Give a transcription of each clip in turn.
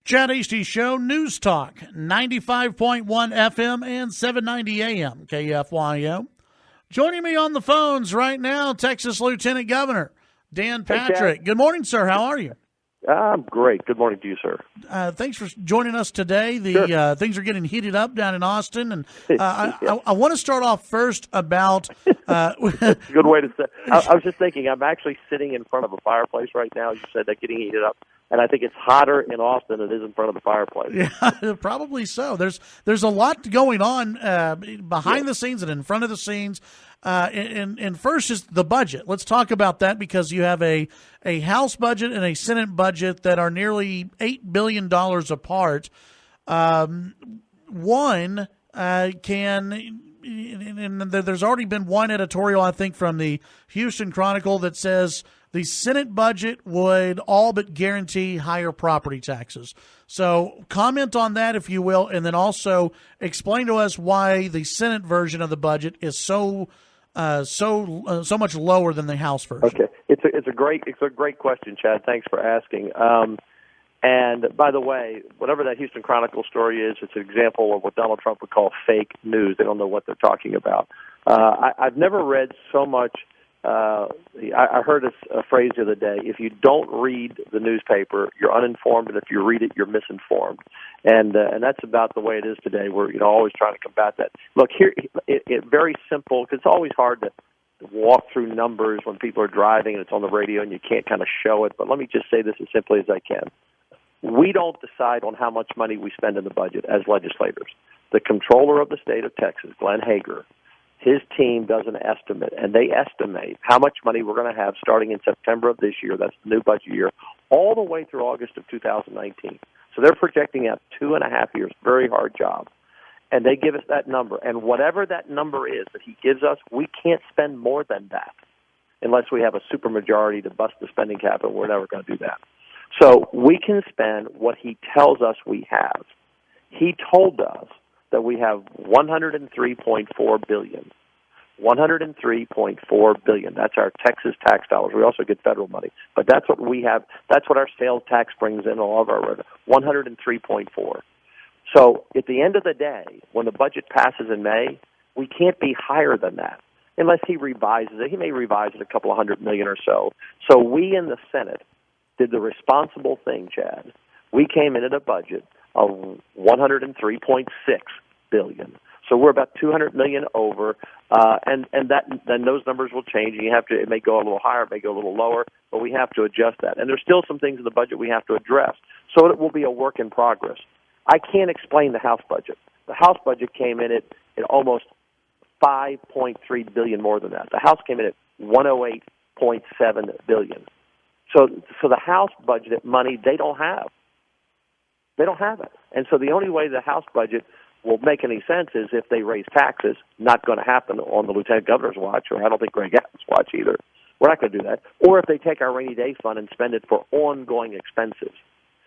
Chad Hasty Show, News Talk, 95.1 FM and 790 AM, KFYO. Joining me on the phones right now, Texas Lieutenant Governor Dan Patrick. Good morning, sir. How are you? I'm great. Good morning to you, sir. Thanks for joining us today. Sure. Things are getting heated up down in Austin, and I want to start off first about. Good way to say. I was just thinking. I'm actually sitting in front of a fireplace right now. You said that getting heated up, and I think it's hotter in Austin than it is in front of the fireplace. Yeah, probably so. There's a lot going on behind the scenes and in front of the scenes. And first is the budget. Let's talk about that because you have a House budget and a Senate budget that are nearly $8 billion apart. One and there's already been one editorial, I think, from the Houston Chronicle that says the Senate budget would all but guarantee higher property taxes. So comment on that, if you will, and then also explain to us why the Senate version of the budget is so much lower than the House version. Okay, it's a great question, Chad. Thanks for asking. And by the way, whatever that Houston Chronicle story is, it's an example of what Donald Trump would call fake news. They don't know what they're talking about. I've never read so much. I heard a phrase the other day: if you don't read the newspaper, you're uninformed, and if you read it, you're misinformed. And that's about the way it is today. We're always trying to combat that. Look, here, it very simple, because it's always hard to walk through numbers when people are driving and it's on the radio and you can't kind of show it. But let me just say this as simply as I can. We don't decide on how much money we spend in the budget as legislators. The comptroller of the state of Texas, Glenn Hager, his team does an estimate, and they estimate how much money we're going to have starting in September of this year, that's the new budget year, all the way through August of 2019. So they're projecting out 2.5 years, very hard job. And they give us that number. And whatever that number is that he gives us, we can't spend more than that unless we have a supermajority to bust the spending cap, and we're never going to do that. So we can spend what he tells us we have. He told us that we have $103.4 billion. $103.4 billion. That's our Texas tax dollars. We also get federal money, but that's what we have. That's what our sales tax brings in all of our revenue. 103.4. So at the end of the day, when the budget passes in May, we can't be higher than that unless he revises it. He may revise it a couple of $100 million or so. So we in the Senate did the responsible thing, Chad. We came in at a budget of $103.6 billion. So we're about $200 million over, and then those numbers will change. And it may go a little higher, it may go a little lower, but we have to adjust that. And there's still some things in the budget we have to address. So it will be a work in progress. I can't explain the House budget. The House budget came in at almost $5.3 billion more than that. The House came in at $108.7 billion. So the House budget money they don't have. They don't have it. And so the only way the House budget will make any sense is if they raise taxes. Not going to happen on the Lieutenant Governor's watch, or I don't think Greg Abbott's watch either. We're not going to do that. Or if they take our rainy day fund and spend it for ongoing expenses.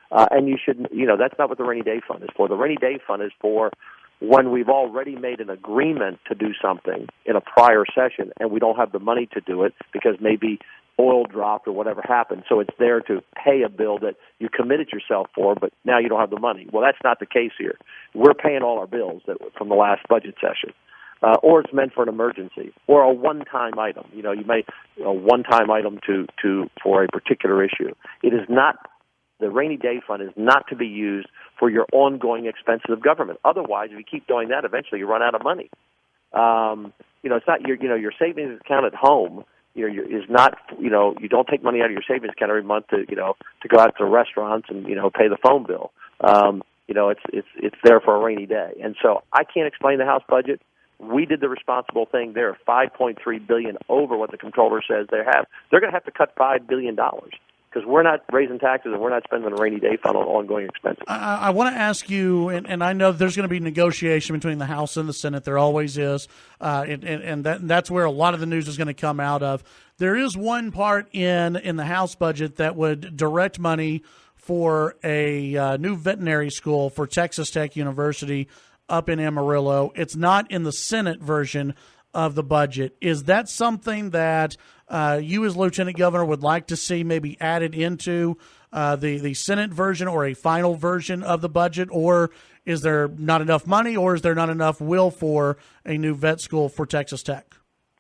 And you should, that's not what the rainy day fund is for. The rainy day fund is for when we've already made an agreement to do something in a prior session and we don't have the money to do it because maybe oil dropped or whatever happened. So it's there to pay a bill that you committed yourself for, but now you don't have the money. Well, that's not the case here. We're paying all our bills from the last budget session. Or it's meant for an emergency or a one-time item. You may a one-time item for a particular issue. It is not. The rainy day fund is not to be used for your ongoing expenses of government. Otherwise, if you keep doing that, eventually you run out of money. It's not your savings account at home. Is not. You don't take money out of your savings account every month to go out to restaurants and pay the phone bill. It's there for a rainy day. And so I can't explain the House budget. We did the responsible thing. They're $5.3 billion over what the comptroller says they have. They're going to have to cut $5 billion. Because we're not raising taxes and we're not spending a rainy day fund on ongoing expenses. I want to ask you, and I know there's going to be negotiation between the House and the Senate. There always is, and that's where a lot of the news is going to come out of. There is one part in the House budget that would direct money for a new veterinary school for Texas Tech University up in Amarillo. It's not in the Senate version of the budget. Is that something that you as Lieutenant Governor would like to see maybe added into the Senate version or a final version of the budget, or is there not enough money, or is there not enough will for a new vet school for Texas Tech?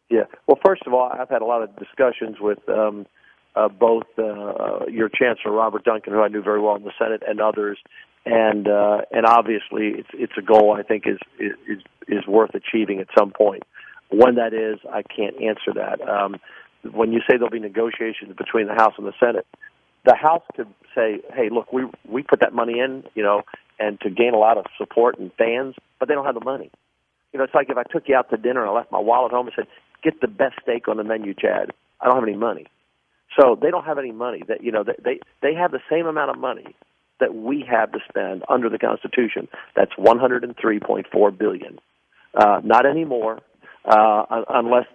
Yeah. Well, first of all, I've had a lot of discussions with both your Chancellor Robert Duncan, who I knew very well in the Senate, and others, and obviously it's a goal I think is worth achieving at some point. When that is, I can't answer that. When you say there'll be negotiations between the House and the Senate, the House could say, "Hey, look, we put that money in, and to gain a lot of support and fans, but they don't have the money." It's like if I took you out to dinner and I left my wallet home and said, "Get the best steak on the menu, Chad." I don't have any money. So they don't have any money. That they have the same amount of money that we have to spend under the Constitution. That's $103.4 billion. Not anymore, unless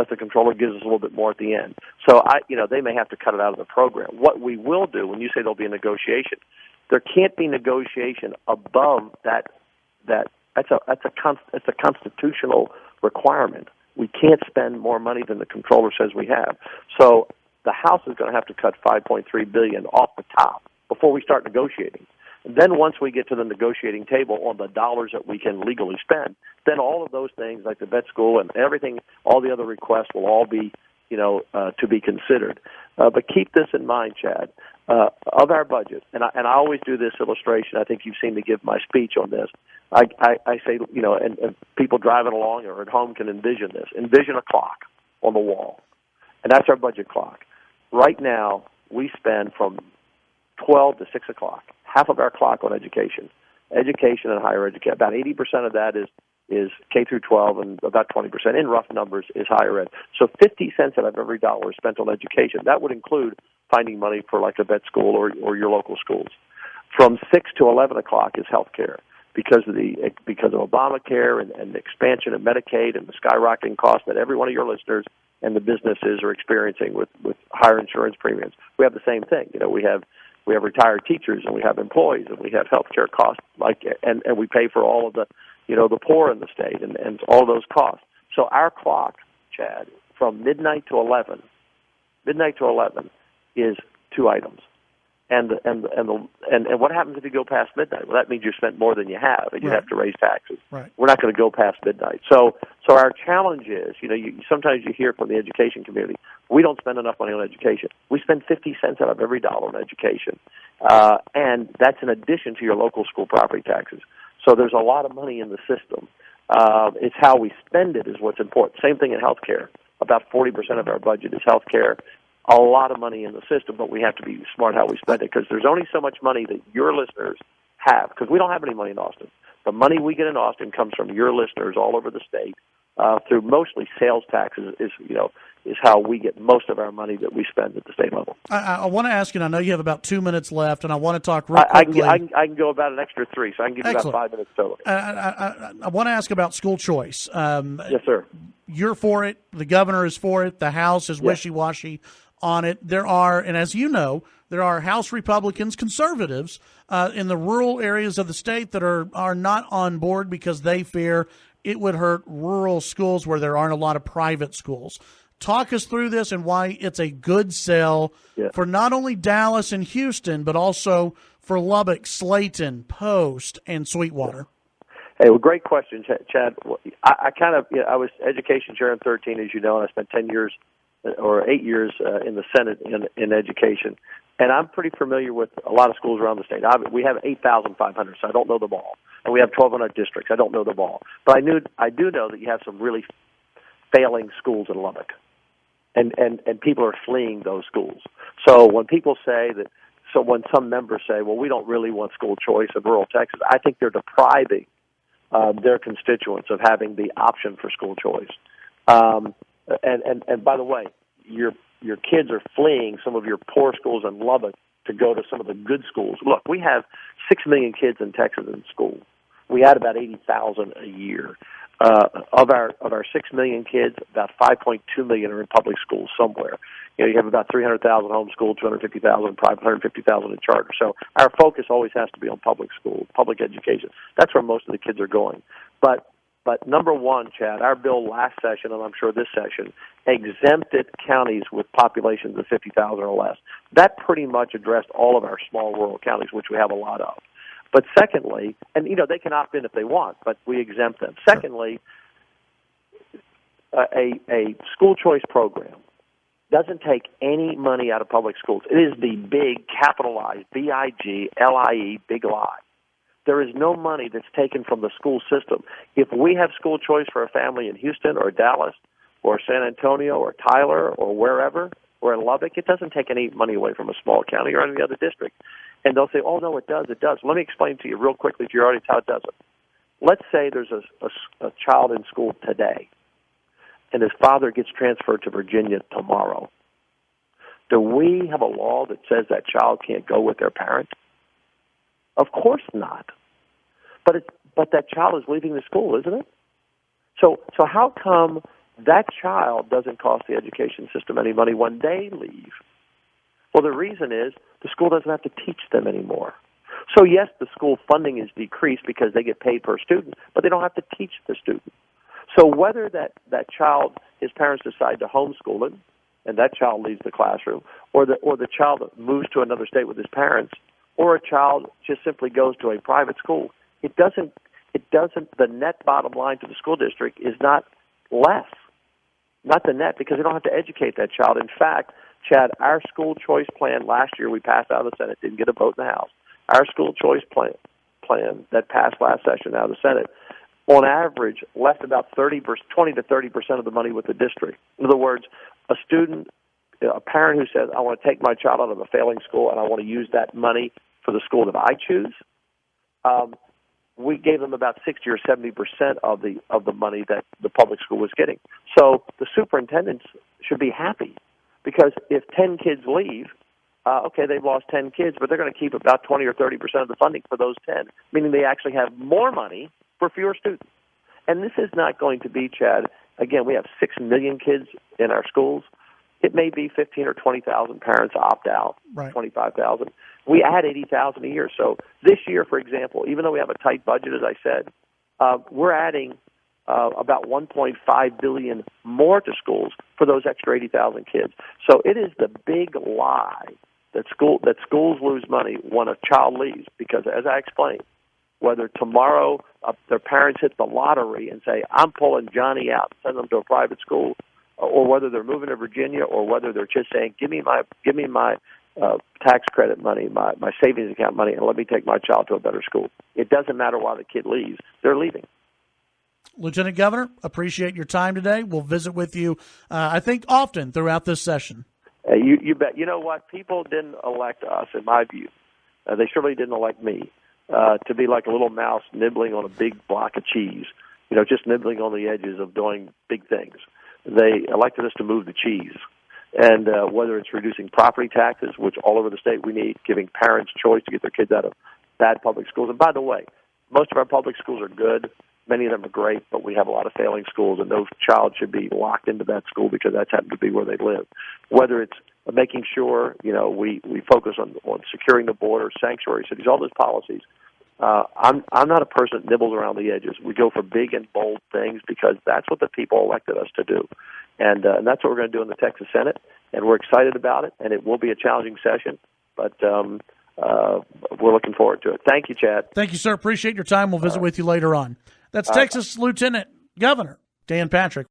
the controller gives us a little bit more at the end. So they may have to cut it out of the program. What we will do, when you say there'll be a negotiation, there can't be negotiation above that. That's a constitutional requirement. We can't spend more money than the controller says we have. So the House is going to have to cut $5.3 billion off the top before we start negotiating. And then once we get to the negotiating table on the dollars that we can legally spend, then all of those things like the vet school and everything, all the other requests will all be, to be considered. But keep this in mind, Chad, of our budget, and I always do this illustration. I think you've seen me give my speech on this. I say, and people driving along or at home can envision this. Envision a clock on the wall, and that's our budget clock. Right now, we spend from 12 to 6 o'clock, half of our clock on education and higher education. About 80% of that is K through 12, and about 20%, in rough numbers, is higher ed. So 50 cents out of every dollar is spent on education. That would include finding money for like a vet school or your local schools. From 6 to 11 o'clock is health care. Because of Obamacare and the expansion of Medicaid and the skyrocketing costs that every one of your listeners and the businesses are experiencing with higher insurance premiums. We have the same thing. We have retired teachers, and we have employees, and we have health care costs, and we pay for all of the poor in the state and all those costs. So our clock, Chad, from midnight to 11 is two items. And what happens if you go past midnight? Well, that means you spent more than you have, and you have to raise taxes. Right. We're not going to go past midnight. So our challenge is, sometimes you hear from the education community, we don't spend enough money on education. We spend 50 cents out of every dollar on education, and that's in addition to your local school property taxes. So there's a lot of money in the system. It's how we spend it is what's important. Same thing in health care. About 40% of our budget is health care. A lot of money in the system, but we have to be smart how we spend it because there's only so much money that your listeners have because we don't have any money in Austin. The money we get in Austin comes from your listeners all over the state through mostly sales taxes is how we get most of our money that we spend at the state level. I want to ask you, and I know you have about 2 minutes left, and I want to talk real quickly. I can go about an extra 3, so I can give you about 5 minutes total. I want to ask about school choice. Yes, sir. You're for it. The governor is for it. The House is wishy-washy on it. There are, and as you know, there are House Republicans, conservatives, in the rural areas of the state that are not on board because they fear it would hurt rural schools where there aren't a lot of private schools. Talk us through this and why it's a good sell for not only Dallas and Houston, but also for Lubbock, Slayton, Post, and Sweetwater. Hey, well, great question, Chad. I was education chair in 13, as you know, and I spent 10 years or 8 years in the Senate in education. And I'm pretty familiar with a lot of schools around the state. We have 8,500, so I don't know them all. And we have 1,200 districts. I don't know them all. But I do know that you have some really failing schools in Lubbock. And people are fleeing those schools. So when people say that, so when some members say, well, we don't really want school choice in rural Texas, I think they're depriving their constituents of having the option for school choice. And by the way, your kids are fleeing some of your poor schools in Lubbock to go to some of the good schools. Look, we have 6 million kids in Texas in school. We add about 80,000 a year. Of our 6 million kids, about 5.2 million are in public schools somewhere. You have about 300,000 homeschooled, 250,000 private, 150,000 in charter. So our focus always has to be on public school, public education. That's where most of the kids are going. But But number one, Chad, our bill last session, and I'm sure this session, exempted counties with populations of 50,000 or less. That pretty much addressed all of our small rural counties, which we have a lot of. But secondly, and they can opt in if they want, but we exempt them. Secondly, a school choice program doesn't take any money out of public schools. It is the big, capitalized, BIGLIE, big lie. There is no money that's taken from the school system. If we have school choice for a family in Houston or Dallas or San Antonio or Tyler or wherever, or in Lubbock, it doesn't take any money away from a small county or any other district. And they'll say, oh, no, it does, it does. Let me explain to you real quickly if you're already how it doesn't. Let's say there's a child in school today, and his father gets transferred to Virginia tomorrow. Do we have a law that says that child can't go with their parent? Of course not. But that child is leaving the school, isn't it? So how come that child doesn't cost the education system any money when they leave? Well, the reason is the school doesn't have to teach them anymore. So, yes, the school funding is decreased because they get paid per student, but they don't have to teach the student. So whether that child, his parents decide to homeschool him, and that child leaves the classroom, or the child moves to another state with his parents, or a child just simply goes to a private school, it doesn't, the net bottom line to the school district is not less, not the net, because they don't have to educate that child. In fact, Chad, our school choice plan last year we passed out of the Senate, didn't get a vote in the House. Our school choice plan that passed last session out of the Senate, on average, left about 20 to 30% of the money with the district. In other words, a student, a parent who says, I want to take my child out of a failing school and I want to use that money for the school that I choose, we gave them about 60 or 70% of the money that the public school was getting. So the superintendents should be happy, because if 10 kids leave, okay, they've lost 10 kids, but they're going to keep about 20 or 30% of the funding for those 10, meaning they actually have more money for fewer students. And this is not going to be, Chad, again, we have 6 million kids in our schools. It may be 15 or 20,000 parents opt out, right. 25,000. We add 80,000 a year. So this year, for example, even though we have a tight budget, as I said, we're adding about $1.5 billion more to schools for those extra 80,000 kids. So it is the big lie that schools lose money when a child leaves, because, as I explained, whether tomorrow their parents hit the lottery and say, I'm pulling Johnny out and send them to a private school, or whether they're moving to Virginia, or whether they're just saying, give me my tax credit money, my savings account money, and let me take my child to a better school. It doesn't matter why the kid leaves. They're leaving. Lieutenant Governor, appreciate your time today. We'll visit with you, I think, often throughout this session. You bet. You know what? People didn't elect us, in my view. They surely didn't elect me to be like a little mouse nibbling on a big block of cheese, just nibbling on the edges of doing big things. They elected us to move the cheese. And whether it's reducing property taxes, which all over the state we need, giving parents choice to get their kids out of bad public schools. And by the way, most of our public schools are good. Many of them are great, but we have a lot of failing schools, and those child should be locked into that school because that's happened to be where they live. Whether it's making sure, we focus on securing the border, sanctuary cities, all those policies. I'm not a person that nibbles around the edges. We go for big and bold things because that's what the people elected us to do. And that's what we're going to do in the Texas Senate, and we're excited about it, and it will be a challenging session, but we're looking forward to it. Thank you, Chad. Thank you, sir. Appreciate your time. We'll visit with you later on. That's Texas Lieutenant Governor Dan Patrick.